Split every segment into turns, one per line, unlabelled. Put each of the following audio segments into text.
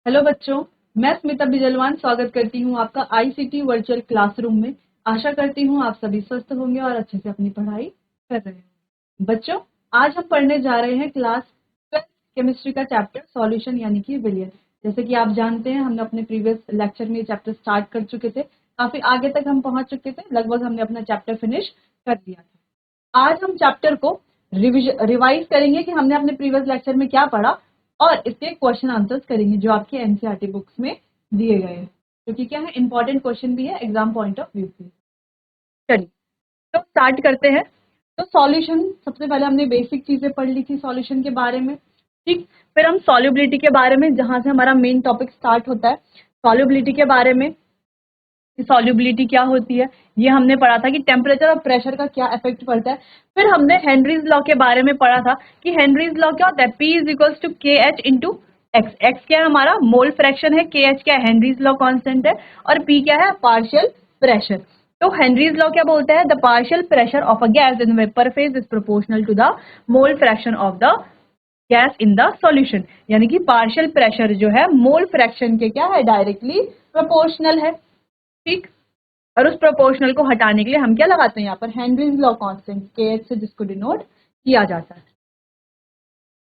Hello बच्चों, मैं स्मिता बिजलवान स्वागत करती हूँ आपका आईसीटी वर्चुअल क्लासरूम में। आशा करती हूँ आप सभी स्वस्थ होंगे और अच्छे से अपनी पढ़ाई कर रहे होंगे। बच्चों, आज हम पढ़ने जा रहे हैं क्लास 12 केमिस्ट्री का चैप्टर सॉल्यूशन यानी कि विलयन। जैसे कि आप जानते हैं, हमने अपने प्रीवियस लेक्चर में ये चैप्टर स्टार्ट कर चुके थे। काफी आगे तक हम पहुंच चुके थे, लगभग हमने अपना चैप्टर फिनिश कर दिया था। आज हम चैप्टर को रिवाइज करेंगे कि हमने अपने प्रीवियस लेक्चर में क्या पढ़ा और इसके क्वेश्चन आंसर्स करेंगे जो आपके एनसीईआरटी बुक्स में दिए गए हैं, क्योंकि क्या है, इंपॉर्टेंट क्वेश्चन भी है एग्जाम पॉइंट ऑफ व्यू से। चलिए, तो स्टार्ट करते हैं। तो सॉल्यूशन, सबसे पहले हमने बेसिक चीजें पढ़ ली थी सॉल्यूशन के बारे में, ठीक। फिर हम सॉल्युबिलिटी के बारे में, जहां से हमारा मेन टॉपिक स्टार्ट होता है, सॉल्युबिलिटी के बारे में, सॉल्युबिलिटी क्या होती है ये हमने पढ़ा था कि टेम्परेचर और प्रेशर का क्या इफेक्ट पड़ता है। फिर हमने हेनरीज लॉ के बारे में पढ़ा था कि हेनरीज लॉ क्या होता है, P इज इक्वल्स टू के एच इंटू एक्स। एक्स क्या है, हमारा मोल फ्रैक्शन है, के एच क्या है, हेनरीज लॉ कांस्टेंट है, और P क्या है, पार्शियल प्रेशर। तो हेनरीज लॉ क्या बोलता है, the partial pressure of a gas in vapour phase is proportional to the mole fraction of the gas in the solution. यानी कि पार्शियल प्रेशर जो है मोल फ्रैक्शन के क्या है, डायरेक्टली प्रोपोर्शनल है, ठीक। और उस प्रोपोर्शनल को हटाने के लिए हम क्या लगाते हैं, यहाँ पर हेनरीज लॉ कांस्टेंट के एच से, जिसको डिनोट किया जाता है।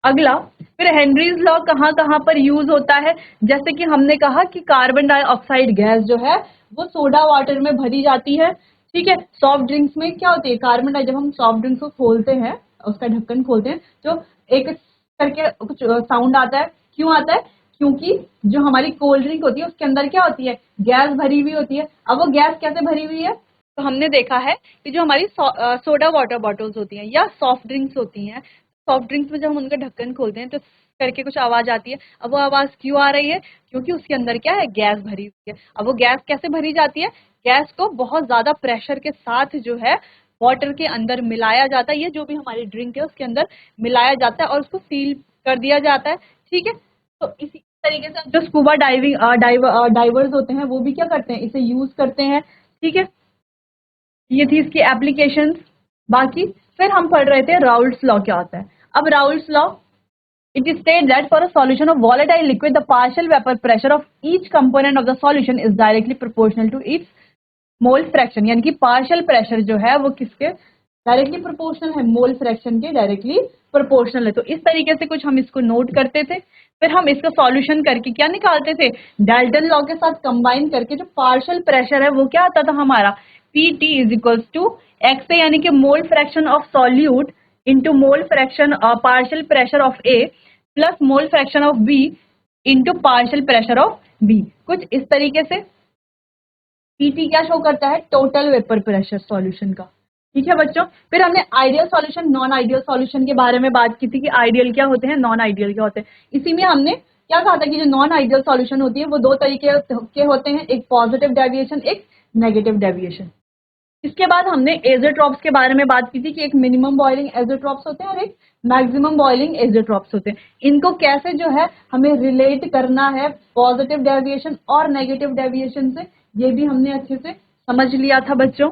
अगला, फिर हेनरीज लॉ कहाँ कहाँ पर यूज होता है, जैसे कि हमने कहा कि कार्बन डाइऑक्साइड गैस जो है वो सोडा वाटर में भरी जाती है, ठीक है। सॉफ्ट ड्रिंक्स में क्या होती है, कार्बन डाइ, जब हम सॉफ्ट ड्रिंक्स को खोलते हैं, उसका ढक्कन खोलते हैं, तो एक करके कुछ साउंड आता है। क्यों आता है, क्योंकि जो हमारी कोल्ड ड्रिंक होती है उसके अंदर क्या होती है, गैस भरी हुई होती है। अब वो गैस कैसे भरी हुई है, तो हमने देखा है कि जो हमारी सोडा वाटर बॉटल्स होती हैं या सॉफ्ट ड्रिंक्स होती हैं, सॉफ्ट ड्रिंक्स में जब हम उनका ढक्कन खोलते हैं तो करके कुछ आवाज आती है। अब वो आवाज क्यों आ रही है, क्योंकि उसके अंदर क्या है, गैस भरी हुई है। अब वो गैस कैसे भरी जाती है, गैस को बहुत ज्यादा प्रेशर के साथ जो है वाटर के अंदर मिलाया जाता है, ये जो भी हमारी ड्रिंक है उसके अंदर मिलाया जाता है और उसको सील कर दिया जाता है, ठीक है। तो इसी तरीके से जो स्कूबा डाइविंग डाइवर्स होते हैं वो भी क्या करते हैं, इसे यूज करते हैं, ठीक है। ये थी इसकी एप्लीकेशंस। बाकी फिर हम पढ़ रहे थे राउल्ट्स लॉ क्या होता है। अब Raoult's law, it is stated that for a solution of volatile liquid the partial vapor pressure of each component of the solution is directly proportional to its mole fraction. यानी कि partial pressure जो है वो किसके directly proportional है, mole fraction के directly proportional है। तो इस तरीके से कुछ हम इसको नोट करते थे। फिर हम इसका सॉल्यूशन करके क्या निकालते थे, डाल्टन लॉ के साथ कंबाइन करके जो पार्शियल प्रेशर है वो क्या आता था हमारा, P T is equals to X A, यानी कि mole fraction of solute into mole fraction partial pressure of A plus mole fraction of B into partial pressure of B. कुछ इस तरीके से। पीटी क्या शो करता है, टोटल वेपर प्रेशर सॉल्यूशन का, ठीक है बच्चों। फिर हमने ideal solution, non ideal solution के बारे में बात की थी कि आइडियल क्या होते हैं, नॉन आइडियल क्या होते हैं। इसी में हमने क्या कहा था कि जो नॉन आइडियल सॉल्यूशन होती है वो दो तरीके के होते हैं, एक पॉजिटिव डेविएशन, एक नेगेटिव डेविएशन। इसके बाद हमने एजोट्रॉप्स के बारे में बात की थी कि एक मिनिमम बॉइलिंग एजोट्रॉप्स होते हैं और एक मैक्सिमम बॉइलिंग एजोट्रॉप्स होते हैं। इनको कैसे जो है हमें रिलेट करना है पॉजिटिव डेविएशन और नेगेटिव डेविएशन से, ये भी हमने अच्छे से समझ लिया था बच्चों।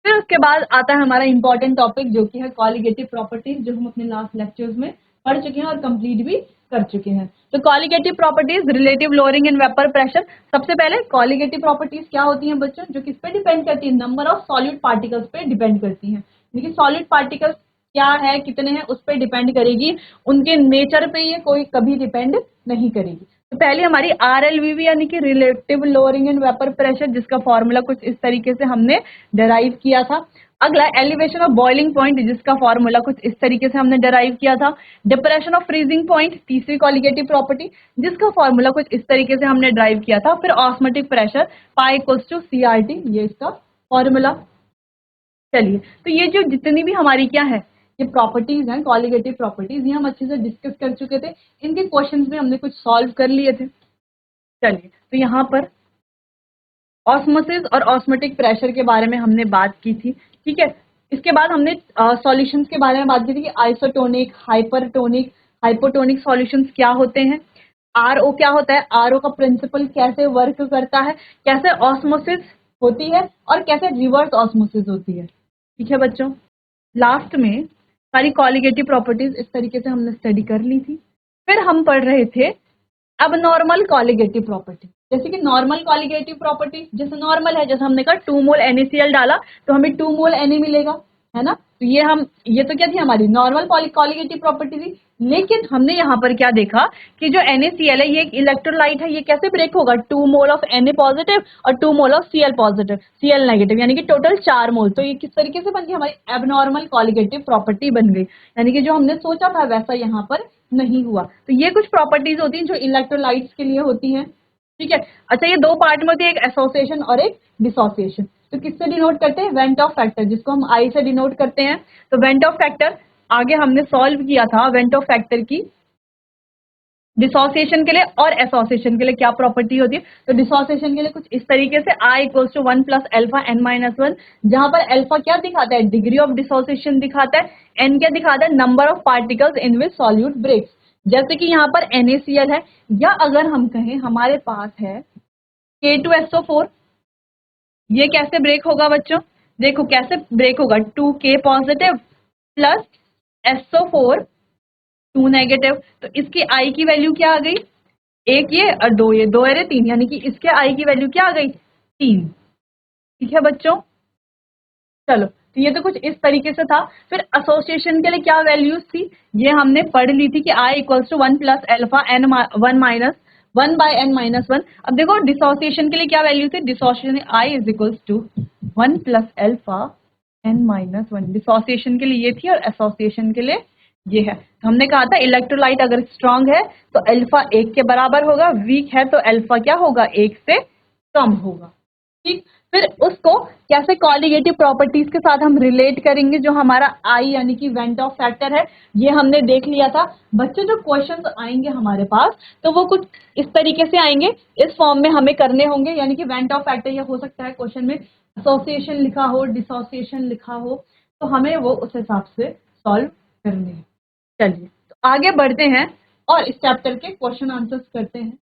फिर उसके बाद आता है हमारा इंपॉर्टेंट टॉपिक जो कि है कॉलिगेटिव प्रॉपर्टीज, जो हम अपने लास्ट लेक्चर्स में पढ़ चुके हैं और कंप्लीट भी कर चुके हैं। तो colligative properties, relative lowering in vapour pressure. सबसे पहले कॉलिगेटिव प्रॉपर्टीज क्या होती हैं बच्चों, जो किस पे डिपेंड करती है, नंबर ऑफ सॉलिड पार्टिकल्स पे डिपेंड करती हैं। देखिए सॉलिड पार्टिकल्स क्या है, कितने हैं, उस पर डिपेंड करेगी, उनके नेचर पे ये कोई कभी डिपेंड नहीं करेगी। तो पहले हमारी RLVV यानी कि relative lowering in vapour pressure, जिसका फॉर्मूला कुछ इस तरीके से हमने डेराइव किया था। अगला एलिवेशन ऑफ बॉइलिंग पॉइंट, जिसका फॉर्मूला कुछ इस तरीके से हमने डेराइव किया था। डिप्रेशन ऑफ फ्रीजिंग पॉइंट, तीसरी कॉलिगेटिव प्रॉपर्टी, जिसका फॉर्मूला कुछ इस तरीके से हमने ड्राइव किया था। फिर osmotic pressure pi equals to CRT, ये इसका फॉर्मूला। चलिए, तो ये जो जितनी भी हमारी क्या है, ये प्रॉपर्टीज हैं, कॉलिगेटिव प्रॉपर्टीज, ये हम अच्छे से डिस्कस कर चुके थे। इनके क्वेश्चंस भी हमने कुछ सॉल्व कर लिए थे। चलिए, तो यहाँ पर ऑस्मोसिस और ऑस्मोटिक प्रेशर के बारे में हमने बात की थी, ठीक है। इसके बाद हमने सॉल्यूशंस के बारे में बात की थी कि आइसोटोनिक, हाइपरटोनिक, हाइपोटोनिक सॉल्यूशंस क्या होते हैं, RO क्या होता है, RO का प्रिंसिपल कैसे वर्क करता है, कैसे ऑस्मोसिस होती है और कैसे रिवर्स ऑस्मोसिस होती है, ठीक है बच्चों। लास्ट में सारी कॉलिगेटिव प्रॉपर्टीज इस तरीके से हमने स्टडी कर ली थी। फिर हम पढ़ रहे थे अब नॉर्मल कॉलिगेटिव प्रॉपर्टी, जैसे कि नॉर्मल कॉलिगेटिव प्रॉपर्टी जैसे नॉर्मल है, जैसे हमने कहा 2 मोल NaCl डाला तो हमें 2 मोल Na मिलेगा, है ना। तो ये तो क्या थी हमारी नॉर्मल कॉलिगेटिव प्रॉपर्टी थी। लेकिन हमने यहाँ पर क्या देखा कि जो NaCl है ये एक इलेक्ट्रोलाइट है, ये कैसे ब्रेक होगा, 2 मोल ऑफ Na पॉजिटिव और 2 mole of Cl positive, Cl negative, यानी कि टोटल 4 मोल। तो ये किस तरीके से बन गई, हमारी एबनॉर्मल कॉलिगेटिव प्रॉपर्टी बन गई, यानी कि जो हमने सोचा था वैसा यहाँ पर नहीं हुआ। तो ये कुछ प्रॉपर्टीज होती हैं जो इलेक्ट्रोलाइट्स के लिए होती हैं, ठीक है। अच्छा, ये दो पार्ट में होती है, एक एसोसिएशन और एक डिसोसिएशन। तो किससे डिनोट करते हैं, वेंट ऑफ फैक्टर, जिसको हम आई से डिनोट करते हैं। तो वेंट ऑफ फैक्टर आगे हमने सॉल्व किया था, वेंट ऑफ फैक्टर की डिसोसिएशन के लिए और एसोसिएशन के लिए क्या प्रॉपर्टी होती है। तो डिसोसिएशन के लिए कुछ इस तरीके से I = 1 + अल्फा n-1, जहां पर अल्फा क्या दिखाता है, डिग्री ऑफ डिसोसिएशन दिखाता है, n क्या दिखाता है, number of particles in which solute breaks. जैसे कि यहाँ पर NaCl है, या अगर हम कहें हमारे पास है K2SO4, ये कैसे ब्रेक होगा बच्चों, देखो कैसे ब्रेक होगा, 2K positive plus SO4 2 negative. तो इसकी I की वैल्यू क्या आ गई, एक ये और दो ये, दो अरे तीन, यानी कि इसके I की वैल्यू क्या आ गई, 3। ठीक है बच्चों, चलो तो ये तो कुछ इस तरीके से था। फिर एसोसिएशन के लिए क्या वैल्यूज थी, ये हमने पढ़ ली थी कि I = 1 + अल्फा n-1 1/n-1। अब देखो डिसोसिएशन के लिए क्या वैल्यू थी, dissociation I = 1 + alpha n-1, dissociation के लिए ये थी और एसोसिएशन के लिए ये है। तो हमने कहा था इलेक्ट्रोलाइट अगर स्ट्रांग है तो अल्फा 1 के बराबर होगा, वीक है तो अल्फा क्या होगा, 1 से कम होगा, ठीक। फिर उसको कैसे कॉलिगेटिव प्रॉपर्टीज के साथ हम रिलेट करेंगे, जो हमारा आई यानी कि वेंट ऑफ फैक्टर है, ये हमने देख लिया था। बच्चों जो क्वेश्चंस आएंगे हमारे पास तो वो कुछ इस तरीके से आएंगे, इस फॉर्म में हमें करने होंगे, यानी कि वेंट ऑफ फैक्टर, ये हो सकता है क्वेश्चन में एसोसिएशन लिखा हो, डिसोसिएशन लिखा हो, तो हमें वो उस हिसाब से सॉल्व करने हैं। चलिए तो आगे बढ़ते हैं और इस चैप्टर के क्वेश्चन आंसर्स करते हैं।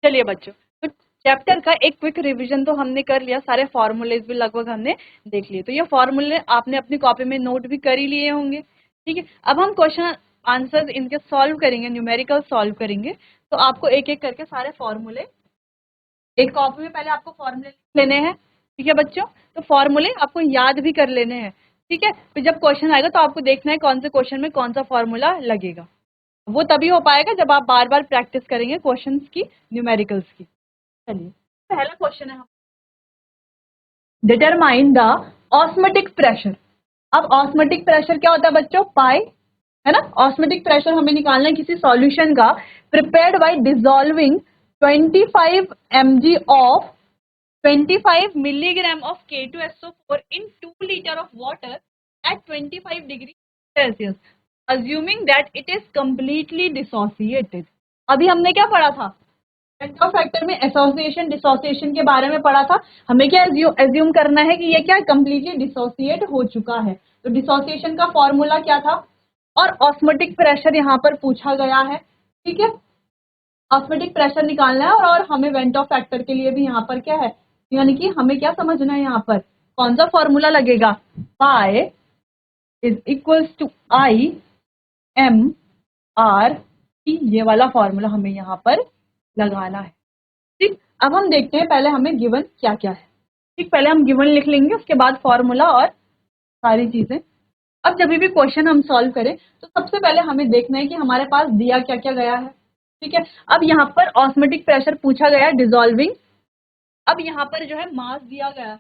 चलिए बच्चों, तो चैप्टर का एक क्विक रिवीजन तो हमने कर लिया, सारे फॉर्मूलेज भी लगभग हमने देख लिए। तो ये फॉर्मूले आपने अपनी कॉपी में नोट भी कर ही लिए होंगे, ठीक है। अब हम क्वेश्चन आंसर्स इनके सॉल्व करेंगे, न्यूमेरिकल सॉल्व करेंगे। तो आपको एक एक करके सारे फॉर्मूले एक कॉपी में पहले आपको फॉर्मूले लिख लेने हैं, ठीक है बच्चों। तो फॉर्मूले आपको याद भी कर लेने हैं, ठीक है। फिर जब क्वेश्चन आएगा तो आपको देखना है कौन से क्वेश्चन में कौन सा फॉर्मूला लगेगा। वो तभी हो पाएगा जब आप बार बार प्रैक्टिस करेंगे क्वेश्चंस की, न्यूमेरिकल्स की। चलिए पहला क्वेश्चन है, डिटरमाइन द ऑस्मोटिक प्रेशर। अब ऑस्मोटिक प्रेशर क्या होता है बच्चों, पाई, है ना। ऑस्मोटिक प्रेशर हमें निकालना है किसी सॉल्यूशन का, prepared by dissolving 25 mg of 25 milligram of K2SO4 in 2 liter of water at 25 degree Celsius, assuming that it is completely dissociated। अभी हमने क्या पढ़ा था, वेंट ऑफ फैक्टर में एसोसिएशन डिसोसिएशन के बारे में पढ़ा था। हमें क्या एज्यूम करना है कि ये क्या कंप्लीटली डिसोसिएट हो चुका है। तो डिसोसिएशन का फॉर्मूला क्या था, और ऑस्मोटिक प्रेशर यहाँ पर पूछा गया है, ठीक है। ऑस्मोटिक प्रेशर निकालना है और हमें वेंट ऑफ फैक्टर के लिए भी यहाँ पर क्या है, यानी कि हमें क्या समझना है, यहाँ पर कौन सा फॉर्मूला लगेगा, पाई = ImRT, ये वाला फॉर्मूला हमें यहाँ पर लगाना है, ठीक। अब हम देखते हैं पहले हमें गिवन क्या क्या है, ठीक। पहले हम गिवन लिख लेंगे, उसके बाद फॉर्मूला और सारी चीजें। अब जब भी क्वेश्चन हम सॉल्व करें तो सबसे पहले हमें देखना है कि हमारे पास दिया क्या क्या गया है, ठीक है। अब यहाँ पर ऑस्मोटिक प्रेशर पूछा गया है डिसॉल्विंग, अब यहाँ पर जो है मास दिया गया है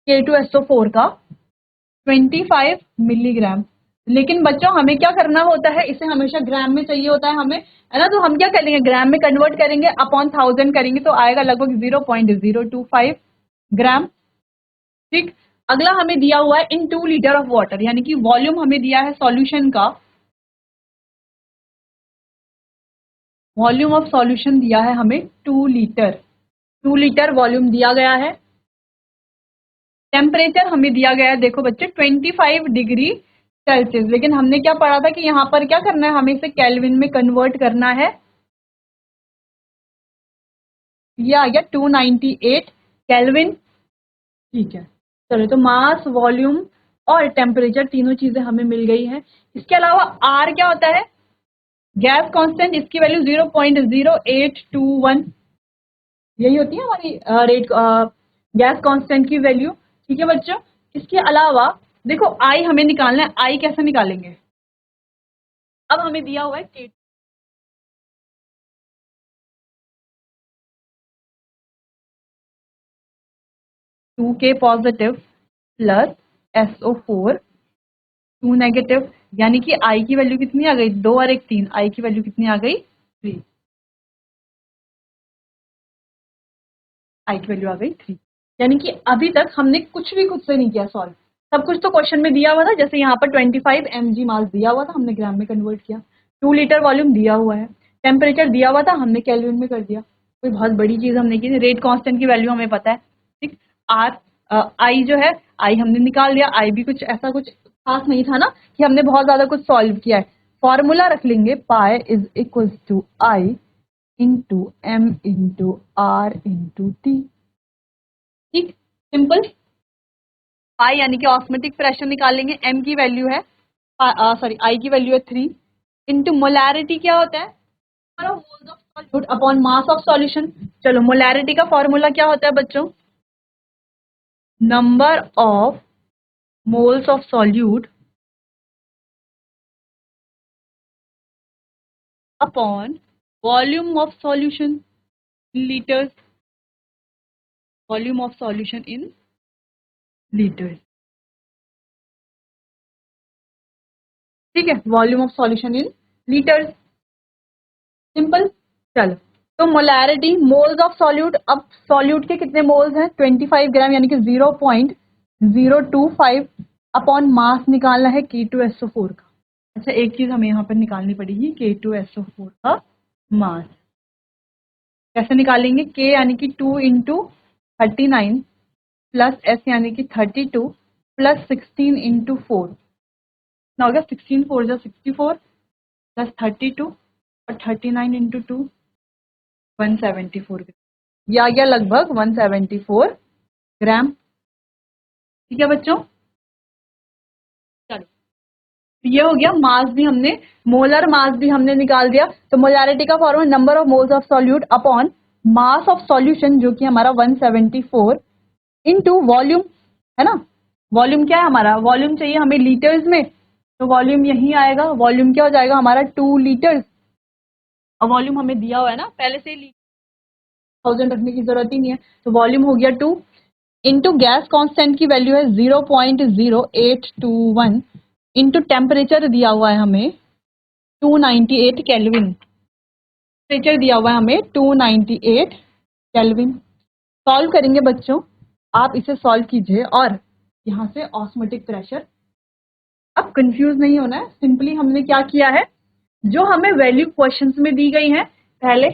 K2SO4 का 25 मिलीग्राम। लेकिन बच्चों हमें क्या करना होता है, इसे हमेशा ग्राम में चाहिए होता है हमें, है ना। तो हम क्या करेंगे, ग्राम में कन्वर्ट करेंगे, अपॉन 1000 करेंगे तो आएगा लगभग 0.025 ग्राम, ठीक। अगला हमें दिया हुआ है इन 2 लीटर ऑफ वाटर, यानी कि वॉल्यूम हमें दिया है सॉल्यूशन का, वॉल्यूम ऑफ सॉल्यूशन दिया है हमें 2 लीटर, 2 लीटर वॉल्यूम दिया गया है। टेम्परेचर हमें दिया गया है, देखो बच्चे 25 डिग्री सेल्सियस, लेकिन हमने क्या पढ़ा था कि यहाँ पर क्या करना है, हमें इसे केल्विन में कन्वर्ट करना है, ये आ गया 298 केल्विन, ठीक है। चलो तो मास, वॉल्यूम और टेम्परेचर तीनों चीजें हमें मिल गई हैं। इसके अलावा आर क्या होता है, गैस कांस्टेंट इसकी वैल्यू 0.0821, यही होती है हमारी रेट गैस कांस्टेंट की वैल्यू। ठीक है बच्चों, इसके अलावा देखो आई हमें निकालना है, आई कैसे निकालेंगे? अब हमें दिया हुआ है K2, 2K positive plus SO4 2 negative, यानी कि आई की वैल्यू कितनी आ गई? 2 और 1 3, आई की वैल्यू कितनी आ गई? 3, आई की वैल्यू आ गई 3। यानी कि अभी तक हमने कुछ भी खुद से नहीं किया सॉल्व, सब कुछ तो क्वेश्चन में दिया हुआ था। जैसे यहाँ पर 25 mg मास दिया हुआ था, हमने ग्राम में कन्वर्ट किया। 2 लीटर वॉल्यूम दिया हुआ है, टेम्परेचर दिया हुआ था, हमने केल्विन में कर दिया। कोई बहुत बड़ी चीज हमने की। रेट कांस्टेंट की वैल्यू हमें पता है, ठीक। आर आई जो है, आई हमने निकाल दिया। आई भी कुछ ऐसा कुछ खास नहीं था ना कि हमने बहुत ज्यादा कुछ सॉल्व किया है। फॉर्मूला रख लेंगे, pi is equal to I into M into R into T. ठीक, सिंपल। पाई यानी कि ऑस्मोटिक प्रेशर निकालेंगे, एम की वैल्यू है सॉरी आई की वैल्यू है 3 इंटू मोलैरिटी क्या होता है? Moles of solute upon mass of solution. चलो मोलैरिटी का फॉर्मूला क्या होता है बच्चों? Number of moles of solute upon volume of solution in litres, volume of solution in litres. ठीक है, volume of solution in litres, simple. चलो, तो मोलैरिटी मोल्स ऑफ सॉल्यूट, अब सॉल्यूट के कितने मोल्स हैं? 25 ग्राम, यानी कि 0.025 अपॉन मास निकालना है K2SO4 का। अच्छा, एक चीज हमें यहाँ पर निकालनी पड़ेगी, K2SO4 का मास कैसे निकालेंगे? K यानी कि 2 इंटू 39 प्लस S यानी कि 32 प्लस 16 इंटू 4 ना हो गया। 16 4 जा 64 प्लस 32 और 39 इंटू 2 174, ये आ गया लगभग 174 ग्राम। ठीक है बच्चों, चलो ये हो गया। मास भी हमने, मोलर मास भी हमने निकाल दिया। तो मोलैरिटी का formula number of moles of solute upon mass of solution, जो कि हमारा 174 इनटू वॉल्यूम है ना। वॉल्यूम क्या है हमारा? वॉल्यूम चाहिए हमें लीटर्स में, तो वॉल्यूम यही आएगा। वॉल्यूम क्या हो जाएगा हमारा? 2 लीटर्स। और वॉल्यूम हमें दिया हुआ है ना पहले से ही, 1000 रखने की जरूरत ही नहीं है। तो वॉल्यूम हो गया 2 इंटू गैस कांस्टेंट की वैल्यू है 0.0821 इंटू टेम्परेचर दिया हुआ है हमें 298 केल्विन। टेम्परेचर दिया हुआ है हमें 298 केल्विन। सॉल्व करेंगे बच्चों, आप इसे सॉल्व कीजिए और यहाँ से ऑस्मोटिक प्रेशर। अब कंफ्यूज नहीं होना है, सिंपली हमने क्या किया है, जो हमें वैल्यू क्वेश्चंस में दी गई है, पहले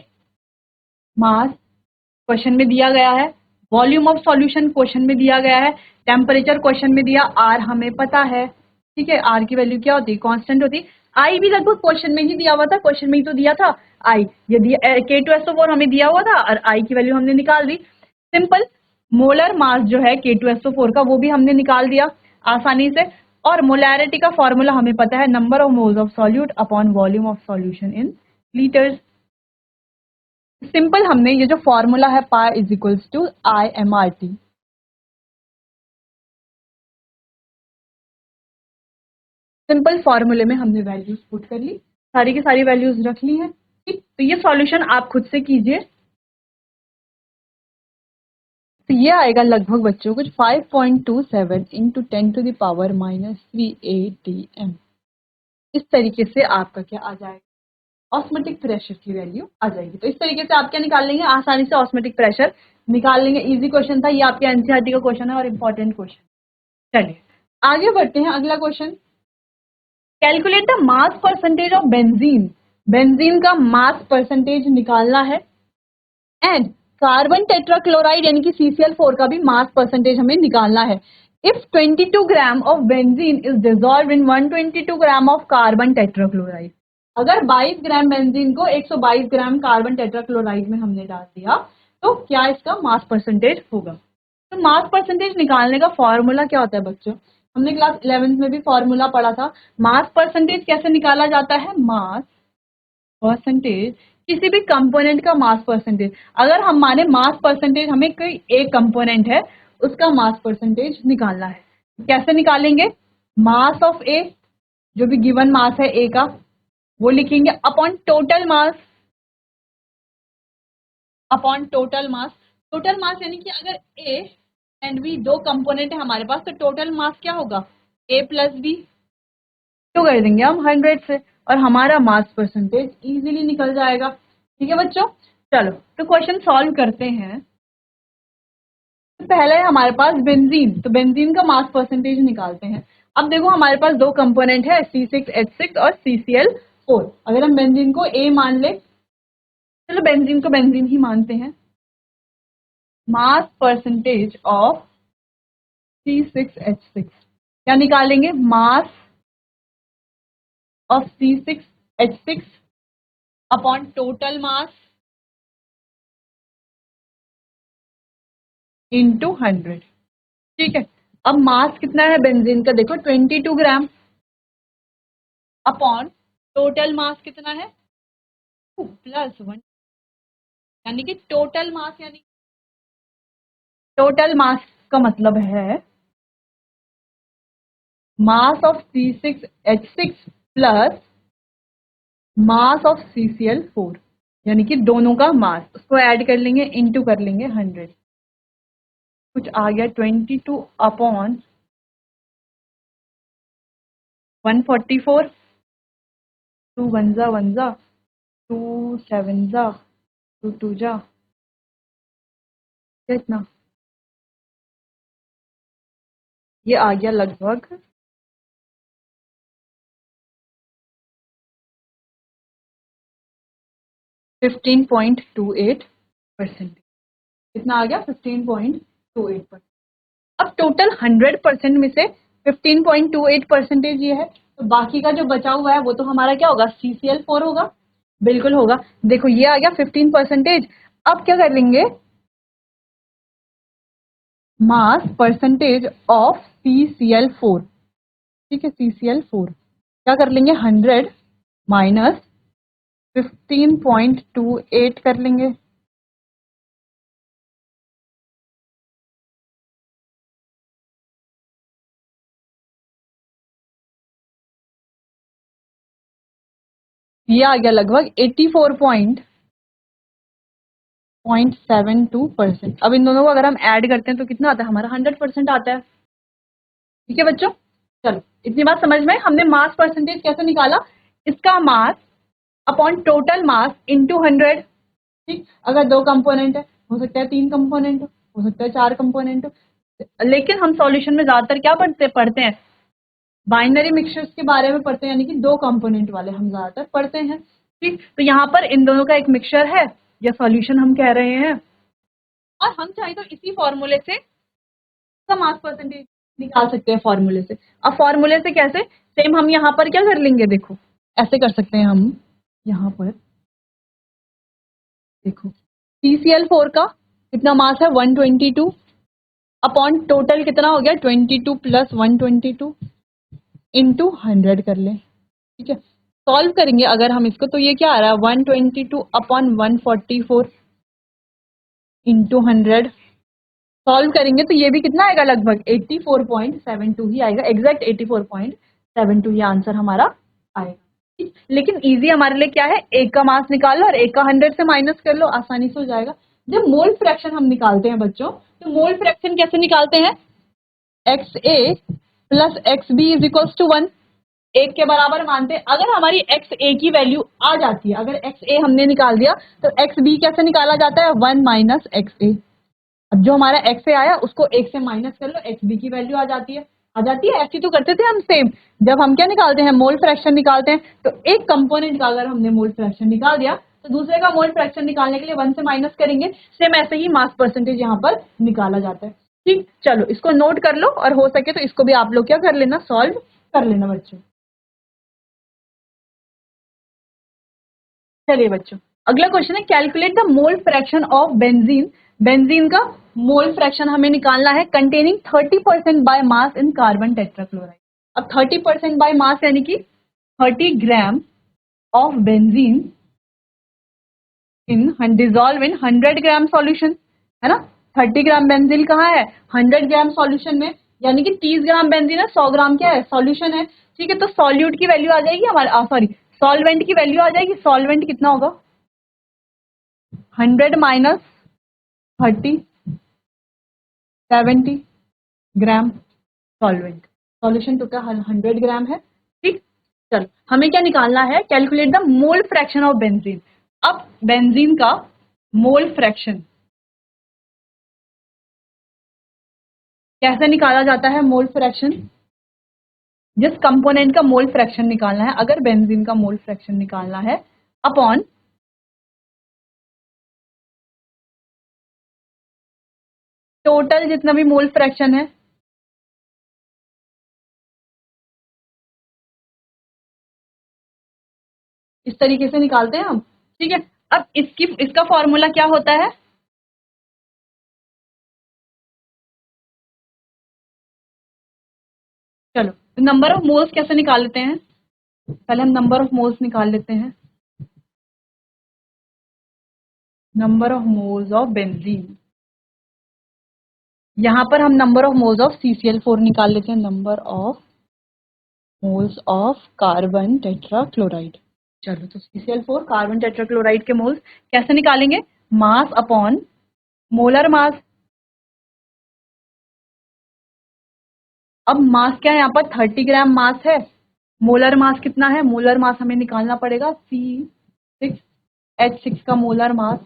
मास क्वेश्चन में दिया गया है, वॉल्यूम ऑफ सॉल्यूशन क्वेश्चन में दिया गया है, टेम्परेचर क्वेश्चन में दिया, आर हमें पता है। ठीक है, आर की वैल्यू क्या होती है? कांस्टेंट होती। आई भी लगभग क्वेश्चन में ही दिया हुआ था, क्वेश्चन में ही तो दिया था आई। ये दिया K2SO4 हमें दिया हुआ था और आई की वैल्यू हमने निकाल दी। सिंपल। मोलर मास जो है K2SO4 का, वो भी हमने निकाल दिया आसानी से। और मोलैरिटी का फॉर्मूला हमें पता है, number of moles of solute upon volume of solution in litres. Simple, हमने ये जो फॉर्मूला है pi is equals to IMRT, simple फॉर्मूले में हमने वैल्यूज पुट कर ली, सारी की सारी वैल्यूज रख ली हैं। ठीक, तो ये सॉल्यूशन आप खुद से कीजिए। तो ये आएगा लगभग बच्चों कुछ 5.27 इंटू 10⁻³ ATM। इस तरीके से आपका क्या आ जाएगा? ऑस्मोटिक प्रेशर की वैल्यू आ जाएगी। तो इस तरीके से आप क्या निकाल लेंगे? आसानी से ऑस्मोटिक प्रेशर निकाल लेंगे। इजी क्वेश्चन था ये, आपके एनसीईआरटी का क्वेश्चन है और इंपॉर्टेंट क्वेश्चन। चलिए आगे बढ़ते हैं, अगला question. Calculate the mass percentage of benzene. Benzene का मास परसेंटेज निकालना है। एंड कार्बन टेट्राक्लोराइड यानी कि CCl4 का भी मास परसेंटेज हमें निकालना है। If 22 gram of benzene is dissolve in 122 gram of carbon tetrachloride, अगर 22 ग्राम बेंजीन को 122 ग्राम कार्बन टेट्राक्लोराइड में हमने डाल दिया, तो क्या इसका मास परसेंटेज होगा? तो मास परसेंटेज निकालने का फॉर्मूला क्या होता है बच्चों? हमने क्लास 11th में भी फॉर्मूला पढ़ा था। मास परसेंटेज कैसे निकाला जाता है? मास परसेंटेज किसी भी कंपोनेंट का मास परसेंटेज। अगर हम माने मास परसेंटेज, हमें कोई एक कंपोनेंट है उसका मास परसेंटेज निकालना है, कैसे निकालेंगे? मास ऑफ ए, जो भी गिवन मास है ए का, वो लिखेंगे upon total mass, upon total mass. Total mass यानी कि अगर ए एंड बी दो कंपोनेंट है हमारे पास, तो टोटल मास क्या होगा? ए प्लस बी। तो कर देंगे हम 100 से और हमारा मास परसेंटेज इजीली निकल जाएगा। ठीक है बच्चों, चलो तो क्वेश्चन सॉल्व करते हैं। तो पहले है हमारे पास बेंजीन, तो बेंजीन का मास परसेंटेज निकालते हैं। अब देखो हमारे पास दो कंपोनेंट है C6H6 और CCl4। अगर हम बेंजीन को ए मान ले, चलो बेंजीन को बेंजीन ही मानते हैं। मास परसेंटेज ऑफ C6H6 क्या निकालेंगे? Mass of C6H6 upon total mass into 100। ठीक है, अब मास कितना है बेंजीन का? देखो 22 ग्राम अपॉन टोटल मास कितना है? +1, यानी कि टोटल मास, यानी टोटल मास का मतलब है mass of C6H6 plus mass of CCl4, यानी कि दोनों का मास, उसको ऐड कर लेंगे, इंटू कर लेंगे 100। कुछ आ गया 22 अपॉन 144, 2 1 जा 1 जा, 2 7 जा, 2 2 जा, कितना ये आ गया? लगभग 15.28%। कितना आ गया? 15.28%। अब टोटल 100% में से 15.28% ये है, तो बाकी का जो बचा हुआ है वो तो हमारा क्या होगा? CCl4 होगा। बिल्कुल होगा। देखो ये आ गया 15%। अब क्या कर लेंगे? Mass percentage of CCl4। ठीक है, CCl4 क्या कर लेंगे? 100 माइनस 15.28 कर लेंगे। ये आ गया लगभग 84.72%। अब इन दोनों को अगर हम ऐड करते हैं तो कितना आता है हमारा? 100% आता है। ठीक है बच्चों, चलो इतनी बात समझ में। हमने मास परसेंटेज कैसे निकाला? इसका mass upon total mass into 100। ठीक, अगर दो कंपोनेंट है, हो सकता है 3 कंपोनेंट हो सकता है 4 कंपोनेंट हो, लेकिन हम सॉल्यूशन में ज्यादातर क्या पढ़ते हैं? बाइनरी मिक्सचर्स के बारे में पढ़ते हैं, यानी कि दो कंपोनेंट वाले हम ज्यादातर पढ़ते हैं। ठीक, तो यहाँ पर इन दोनों का एक मिक्सचर है या सॉल्यूशन हम कह रहे हैं, और हम चाहे तो इसी फॉर्मूले से का मास परसेंटेज निकाल सकते हैं फॉर्मूले से। अब फॉर्मूले से कैसे? सेम हम यहाँ पर क्या कर लेंगे? देखो ऐसे कर सकते हैं हम, यहाँ पर देखो CCl4 का कितना मास है? 122 अपॉन टोटल कितना हो गया? 22 प्लस 122 इंटू 100 कर ले। ठीक है, सॉल्व करेंगे अगर हम इसको, तो ये क्या आ रहा है? 122 अपॉन 144 इंटू 100। सॉल्व करेंगे तो ये भी कितना आएगा? लगभग 84.72 ही आएगा। एग्जैक्ट 84.72 ये आंसर हमारा आएगा। लेकिन इजी हमारे लिए क्या है? एक का मास निकाल लो और एक का 100 से माइनस कर लो, आसानी से हो जाएगा। जब मोल फ्रैक्शन हम निकालते हैं बच्चों, तो मोल फ्रैक्शन कैसे निकालते हैं? XA plus XB is equals to 1, एक के बराबर मानते हैं। अगर हमारी XA की वैल्यू आ जाती है, अगर XA हमने निकाल दिया, तो XB कैसे निकाला जाता है? 1 माइनस XA। अब जो हमारा XA आया उसको एक से माइनस कर लो, XB की वैल्यू आ जाती है। आ जाती है, ऐसी तो करते थे हम सेम। जब हम क्या निकालते हैं? मोल फ्रैक्शन निकालते हैं, तो एक कंपोनेंट का अगर हमने मोल फ्रैक्शन निकाल दिया, तो दूसरे का मोल फ्रैक्शन निकालने के लिए 1 से माइनस करेंगे। सेम ऐसे ही मास परसेंटेज यहाँ पर निकाला जाता है। ठीक, चलो इसको नोट कर लो, और हो सके तो इसको भी आप लोग क्या कर लेना? सॉल्व कर लेना बच्चों। चलिए बच्चों, अगला क्वेश्चन है calculate the mole fraction of benzene. Benzene का मोल फ्रैक्शन हमें निकालना है containing 30% by mass in carbon tetrachloride. अब 30% बाय मास यानी कि 30 gram of benzene in dissolve in 100 gram solution, है ना। 30 ग्राम बेंजीन कहाँ है, 100 ग्राम सॉल्यूशन में, यानी कि 30 ग्राम बेंजीन है, 100 ग्राम क्या है, सॉल्यूशन है। ठीक है, तो सॉल्यूट की वैल्यू आ जाएगी हमारे, सॉरी सॉल्वेंट की वैल्यू आ जाएगी। सॉल्वेंट कितना होगा, 100 माइनस 30, 70 ग्राम सॉल्वेंट। सॉल्यूशन तो क्या 100 ग्राम है। ठीक, चलो हमें क्या निकालना है, calculate the mole fraction of benzene. अब बेंजीन का मोल फ्रैक्शन कैसे निकाला जाता है, मोल फ्रैक्शन, जिस कंपोनेंट का मोल फ्रैक्शन निकालना है, अगर बेंजीन का मोल फ्रैक्शन निकालना है, अपॉन टोटल जितना भी मोल फ्रैक्शन है, इस तरीके से निकालते हैं हम। ठीक है, अब इसका फॉर्मूला क्या होता है, चलो नंबर ऑफ मोल्स कैसे निकाल लेते हैं, पहले हम नंबर ऑफ मोल्स निकाल लेते हैं। Number of moles of benzene, यहां पर हम number of moles of CCl4 निकाल लेते हैं, number of moles of carbon tetrachloride. चलो तो CCl4 कार्बन टेट्राक्लोराइड के मोल्स कैसे निकालेंगे, मास अपॉन मोलर मास। अब मास क्या है, यहाँ पर 30 ग्राम मास है, मोलर मास कितना है, मोलर मास हमें निकालना पड़ेगा C6H6 का molar mass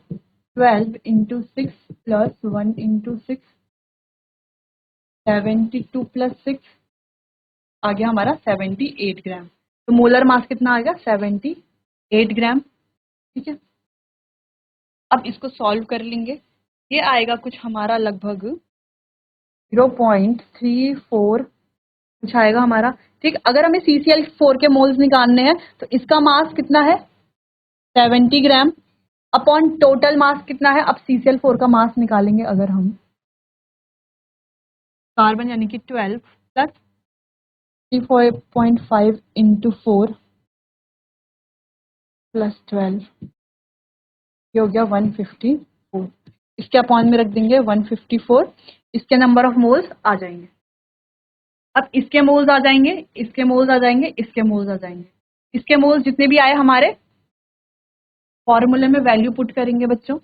12 into 6 plus 1 into 6, 72 plus 6 आ गया हमारा 78 ग्राम। तो मोलर मास कितना आ गया, 78 ग्राम। ठीक है, अब इसको सॉल्व कर लेंगे, ये आएगा कुछ हमारा लगभग 0.34 कुछ आएगा हमारा। ठीक, अगर हमें CCl4 के मोल्स निकालने हैं तो इसका मास कितना है, 70 ग्राम, अपॉन टोटल मास कितना है। अब CCl4 का मास निकालेंगे अगर हम, कार्बन यानी कि 12 प्लस 34.5 इंटू 4 प्लस 12, ये हो गया 154। इसके अपॉन में रख देंगे 154, इसके नंबर ऑफ मोल्स आ जाएंगे। अब इसके मोल्स आ जाएंगे, इसके मोल्स आ जाएंगे, इसके मोल्स आ जाएंगे, इसके मोल्स जितने भी आए हमारे फॉर्मूले में वैल्यू पुट करेंगे बच्चों।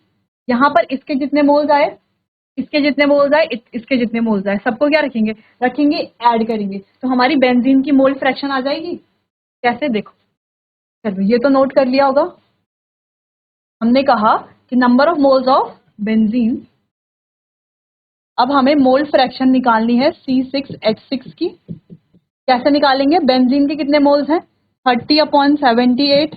यहाँ पर इसके जितने मोल्स आए, इसके जितने मोल्स आए, इसके जितने मोल्स आए, सबको क्या रखेंगे, ऐड करेंगे, तो हमारी बेंजीन की मोल फ्रैक्शन आ जाएगी। कैसे, देखो, चलो ये तो नोट कर लिया होगा। हमने कहा कि number of moles of benzene, अब हमें मोल फ्रैक्शन निकालनी है C6H6 की। कैसे निकालेंगे, बेंजीन के कितने मोल्स हैं, 30/78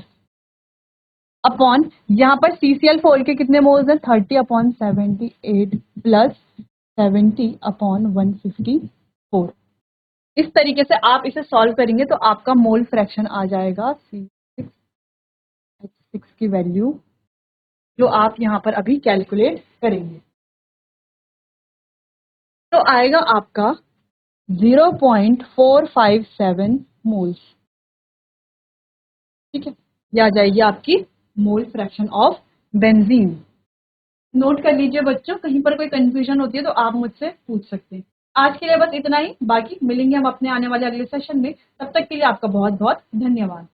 अपॉन, यहाँ पर CCl4 के कितने मोल्स हैं, 30/78 प्लस 70/154। इस तरीके से आप इसे सॉल्व करेंगे तो आपका मोल फ्रैक्शन आ जाएगा C6H6 की वैल्यू, जो आप यहाँ पर अभी कैलकुलेट करेंगे, तो आएगा आपका 0.457 मोल्स। ठीक है, यह आ जाएगी आपकी मोल फ्रैक्शन ऑफ बेंजीन। नोट कर लीजिए बच्चों, कहीं पर कोई कंफ्यूजन होती है तो आप मुझसे पूछ सकते हैं। आज के लिए बस इतना ही, बाकी मिलेंगे हम अपने आने वाले अगले सेशन में। तब तक के लिए आपका बहुत बहुत धन्यवाद।